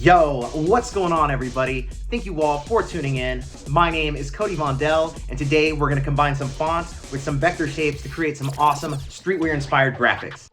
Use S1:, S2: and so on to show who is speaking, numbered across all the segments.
S1: Yo, what's going on, everybody? Thank you all for tuning in. My name is Cody Vondell, and today we're gonna combine some fonts with some vector shapes to create some awesome streetwear-inspired graphics.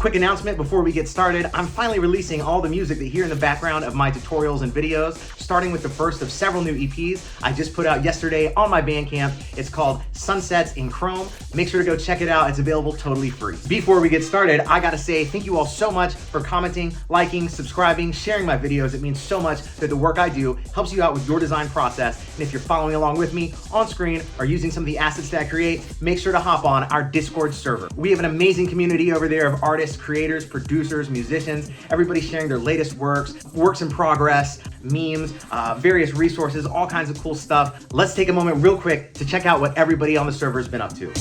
S1: Quick announcement before we get started. I'm finally releasing all the music that you hear in the background of my tutorials and videos, starting with the first of several new EPs I just put out yesterday on my Bandcamp. It's called Sunsets in Chrome. Make sure to go check it out. It's available totally free. Before we get started, I gotta say thank you all so much for commenting, liking, subscribing, sharing my videos. It means so much that the work I do helps you out with your design process. And if you're following along with me on screen or using some of the assets that I create, make sure to hop on our Discord server. We have an amazing community over there of artists, creators, producers, musicians, everybody sharing their latest works in progress, memes, various resources, all kinds of cool stuff. Let's take a moment real quick to check out what everybody on the server has been up to.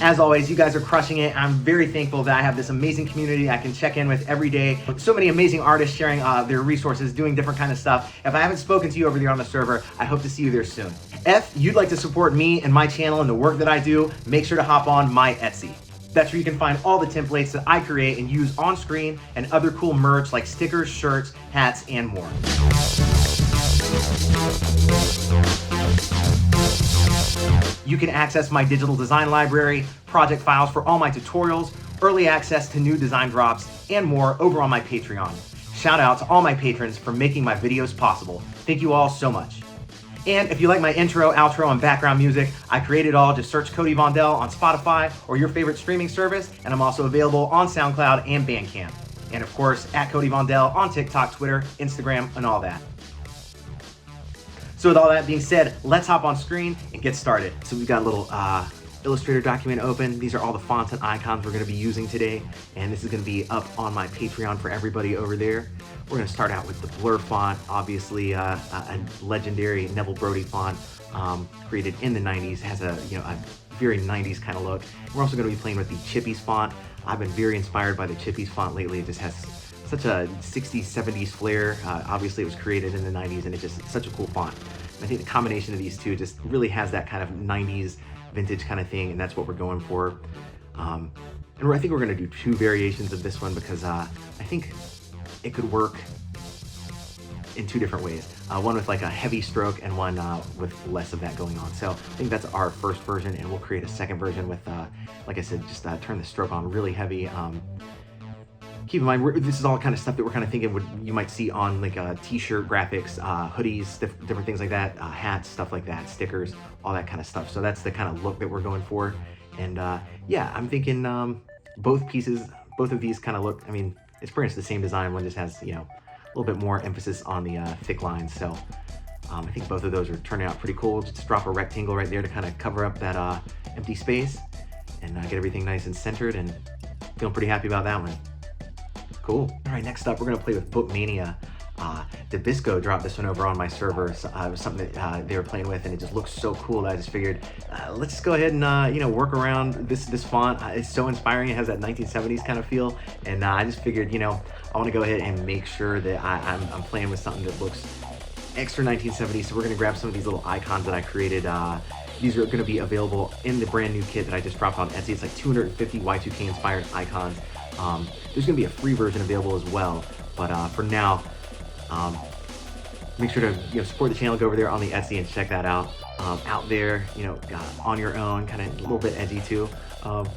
S1: As always, you guys are crushing it. I'm very thankful that I have this amazing community I can check in with every day. So many amazing artists sharing their resources, doing different kind of stuff. If I haven't spoken to you over there on the server, I hope to see you there soon. If you'd like to support me and my channel and the work that I do, make sure to hop on my Etsy. That's where you can find all the templates that I create and use on screen and other cool merch like stickers, shirts, hats, and more. You can access my digital design library, project files for all my tutorials, early access to new design drops, and more over on my Patreon. Shout out to all my patrons for making my videos possible. Thank you all so much. And if you like my intro, outro, and background music, I create it all. Just search Cody Vondell on Spotify or your favorite streaming service, and I'm also available on SoundCloud and Bandcamp. And of course, at Cody Vondell on TikTok, Twitter, Instagram, and all that. So with all that being said, let's hop on screen and get started. So we've got a little Illustrator document open. These are all the fonts and icons we're gonna be using today. And this is gonna be up on my Patreon for everybody over there. We're gonna start out with the Blur font, obviously a legendary Neville Brody font created in the 90s. Has a very 90s kind of look. We're also gonna be playing with the Chippies font. I've been very inspired by the Chippies font lately. It just has such a 60s, 70s flair. Obviously it was created in the 90s and it's just such a cool font. And I think the combination of these two just really has that kind of 90s vintage kind of thing, and that's what we're going for. And I think we're gonna do two variations of this one because I think it could work in two different ways. One with like a heavy stroke and one with less of that going on. So I think that's our first version, and we'll create a second version with, like I said, just turn the stroke on really heavy. Keep in mind, this is all kind of stuff that we're kind of thinking you might see on like t-shirt graphics, hoodies, different things like that, hats, stuff like that, stickers, all that kind of stuff. So that's the kind of look that we're going for. And yeah, I'm thinking both of these kind of look, I mean, it's pretty much the same design. One just has, a little bit more emphasis on the thick lines. So I think both of those are turning out pretty cool. Just drop a rectangle right there to kind of cover up that empty space and get everything nice and centered, and feeling pretty happy about that one. Cool. All right, next up, we're gonna play with Bookmania. Dabisco dropped this one over on my server. So, it was something that they were playing with, and it just looks so cool that I just figured, let's just go ahead and work around this font. It's so inspiring. It has that 1970s kind of feel, and I just figured, I want to go ahead and make sure that I'm playing with something that looks extra 1970s. So we're gonna grab some of these little icons that I created. These are gonna be available in the brand new kit that I just dropped on Etsy. It's like 250 Y2K inspired icons. There's gonna be a free version available as well, but for now, make sure to support the channel. Go over there on the Etsy and check that out. Out there, on your own, kind of a little bit edgy too. Gonna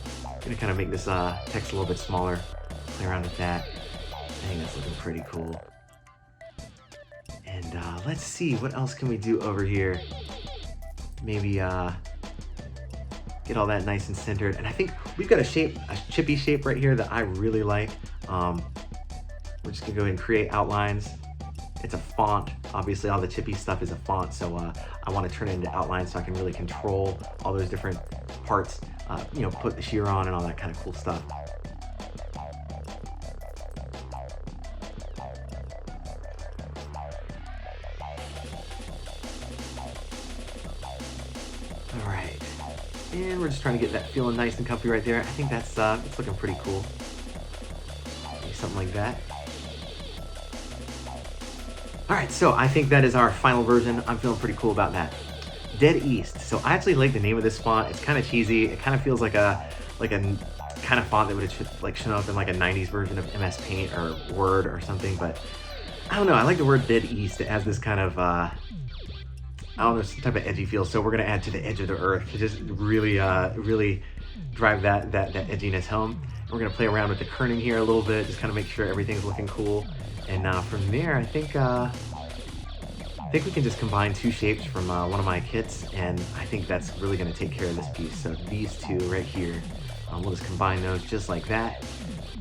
S1: kind of make this text a little bit smaller. Play around with that. I think that's looking pretty cool. And let's see, what else can we do over here? Maybe get all that nice and centered. And I think we've got a chippy shape right here that I really like. We're just gonna go ahead and create outlines. It's a font. Obviously, all the chippy stuff is a font, so I want to turn it into outlines so I can really control all those different parts. You know, put the shear on and all that kind of cool stuff. All right, and we're just trying to get that feeling nice and comfy right there. I think that's it's looking pretty cool. Maybe something like that. All right, so I think that is our final version. I'm feeling pretty cool about that. Dead East. So I actually like the name of this font. It's kind of cheesy. It kind of feels like a kind of font that would have like shown up in like a 90s version of MS Paint or Word or something. But I don't know. I like the word Dead East. It has this kind of I don't know, some type of edgy feel. So we're gonna add to the edge of the earth to just really really drive that edginess home. We're gonna play around with the kerning here a little bit, just kind of make sure everything's looking cool. And from there, I think we can just combine two shapes from one of my kits, and I think that's really going to take care of this piece. So these two right here, we'll just combine those just like that.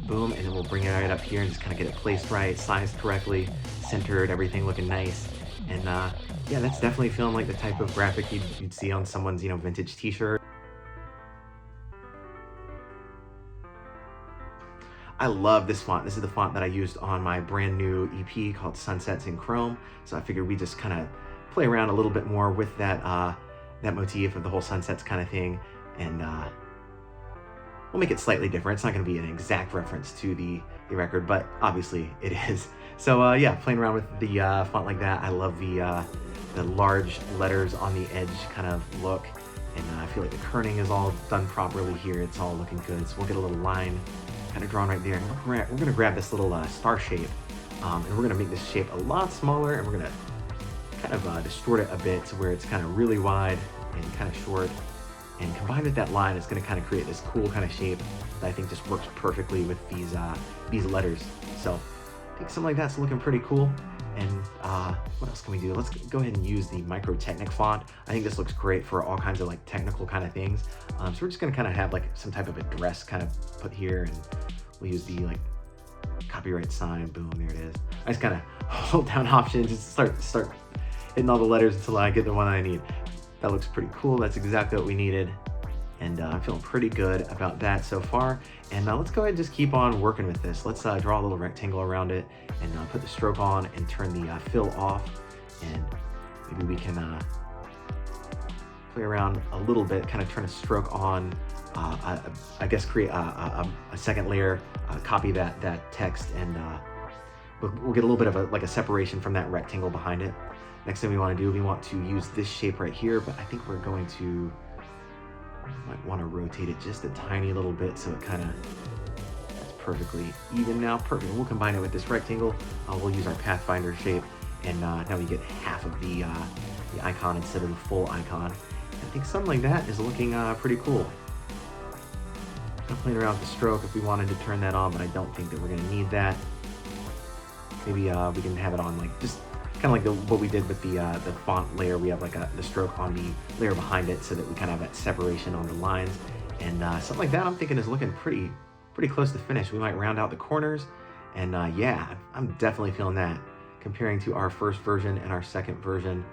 S1: Boom, and then we'll bring it right up here and just kind of get it placed right, sized correctly, centered, everything looking nice. And yeah, that's definitely feeling like the type of graphic you'd see on someone's, you know, vintage t-shirt. I love this font. This is the font that I used on my brand new EP called Sunsets in Chrome. So I figured we just kind of play around a little bit more with that that motif of the whole sunsets kind of thing, and we'll make it slightly different. It's not going to be an exact reference to the record, but obviously it is. So yeah, playing around with the font like that. I love the large letters on the edge kind of look, and I feel like the kerning is all done properly here. It's all looking good. So we'll get a little line kind of drawn right there, and we're gonna grab this little star shape, and we're gonna make this shape a lot smaller, and we're gonna kind of distort it a bit to where it's kind of really wide and kind of short, and combined with that line, it's gonna kind of create this cool kind of shape that I think just works perfectly with these letters. So I think something like that's looking pretty cool. And what else can we do? Let's go ahead and use the Micro Technic font. I think this looks great for all kinds of like technical kind of things. So we're just gonna kind of have like some type of address kind of put here, and we'll use the like copyright sign. Boom, there it is. I just kind of hold down Option, just start hitting all the letters until I get the one I need. That looks pretty cool. That's exactly what we needed. And I'm feeling pretty good about that so far. And let's go ahead and just keep on working with this. Let's draw a little rectangle around it, and put the stroke on and turn the fill off. And maybe we can play around a little bit, kind of turn a stroke on. I guess create a second layer, copy that text, and we'll get a little bit of a separation from that rectangle behind it. Next thing we want to do, we want to use this shape right here, but I think we're going to might want to rotate it just a tiny little bit so it kind of that's perfectly even now. Perfect. We'll combine it with this rectangle. We'll use our Pathfinder shape, and now we get half of the icon instead of the full icon. I think something like that is looking pretty cool. I'm playing around with the stroke if we wanted to turn that on, but I don't think that we're going to need that. Maybe we can have it on like just kind of like what we did with the font layer. We have like the stroke on the layer behind it, so that we kind of have that separation on the lines, and something like that I'm thinking is looking pretty close to finish. We might round out the corners, and yeah, I'm definitely feeling that. Comparing to our first version and our second version,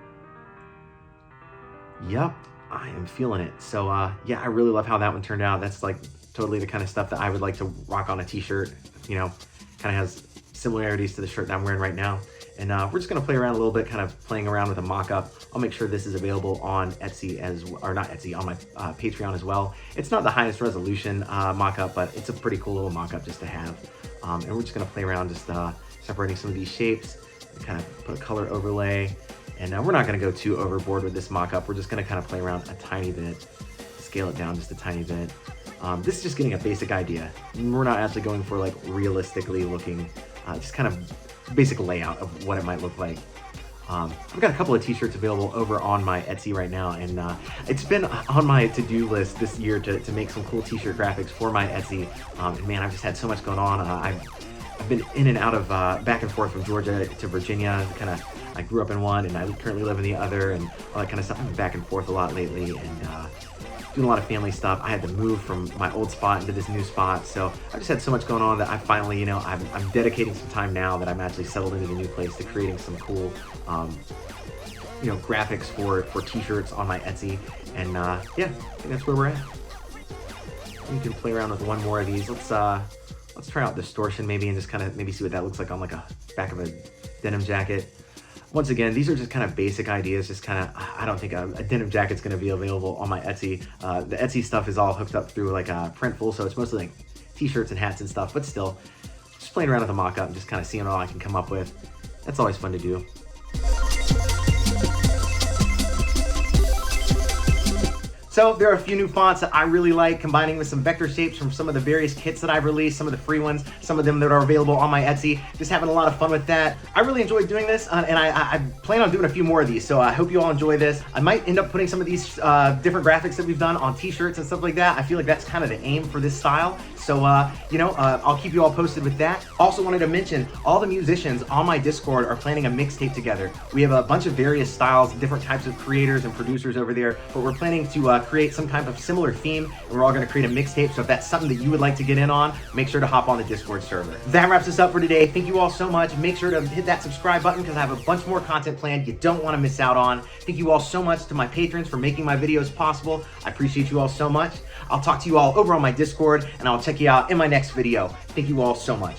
S1: yep, I am feeling it. So yeah, I really love how that one turned out. That's like totally the kind of stuff that I would like to rock on a t-shirt. You know, kind of has similarities to the shirt that I'm wearing right now. And we're just gonna play around a little bit, kind of playing around with a mock-up. I'll make sure this is available on Etsy or not Etsy, on my Patreon as well. It's not the highest resolution mock-up, but it's a pretty cool little mock-up just to have. And we're just gonna play around just separating some of these shapes, kind of put a color overlay. And we're not gonna go too overboard with this mock-up. We're just gonna kind of play around a tiny bit, scale it down just a tiny bit. This is just getting a basic idea. We're not actually going for like realistically looking, just kind of basic layout of what it might look like. I've got a couple of t-shirts available over on my Etsy right now, and it's been on my to-do list this year to make some cool t-shirt graphics for my Etsy. And man, I've just had so much going on. I've been in and out of back and forth from Georgia to Virginia. I grew up in one, and I currently live in the other, and all that kind of stuff. I'm back and forth a lot lately, and doing a lot of family stuff. I had to move from my old spot into this new spot. So I just had so much going on that I finally, you know, I'm dedicating some time now that I'm actually settled into the new place to creating some cool, you know, graphics for t-shirts on my Etsy. And yeah, I think that's where we're at. You can play around with one more of these. Let's try out distortion maybe and just kind of maybe see what that looks like on like a back of a denim jacket. Once again, these are just kind of basic ideas, just kind of, I don't think a denim jacket's gonna be available on my Etsy. The Etsy stuff is all hooked up through like Printful, so it's mostly like t-shirts and hats and stuff, but still, just playing around with the mock-up and just kind of seeing what I can come up with. That's always fun to do. So there are a few new fonts that I really like, combining with some vector shapes from some of the various kits that I've released, some of the free ones, some of them that are available on my Etsy. Just having a lot of fun with that. I really enjoyed doing this, and I plan on doing a few more of these, so I hope you all enjoy this. I might end up putting some of these different graphics that we've done on t-shirts and stuff like that. I feel like that's kind of the aim for this style. So, you know, I'll keep you all posted with that. Also wanted to mention, all the musicians on my Discord are planning a mixtape together. We have a bunch of various styles, different types of creators and producers over there, but we're planning to create some kind of similar theme, and we're all gonna create a mixtape. So if that's something that you would like to get in on, make sure to hop on the Discord server. That wraps us up for today. Thank you all so much. Make sure to hit that subscribe button because I have a bunch more content planned you don't wanna miss out on. Thank you all so much to my patrons for making my videos possible. I appreciate you all so much. I'll talk to you all over on my Discord, and I'll check you out in my next video. Thank you all so much.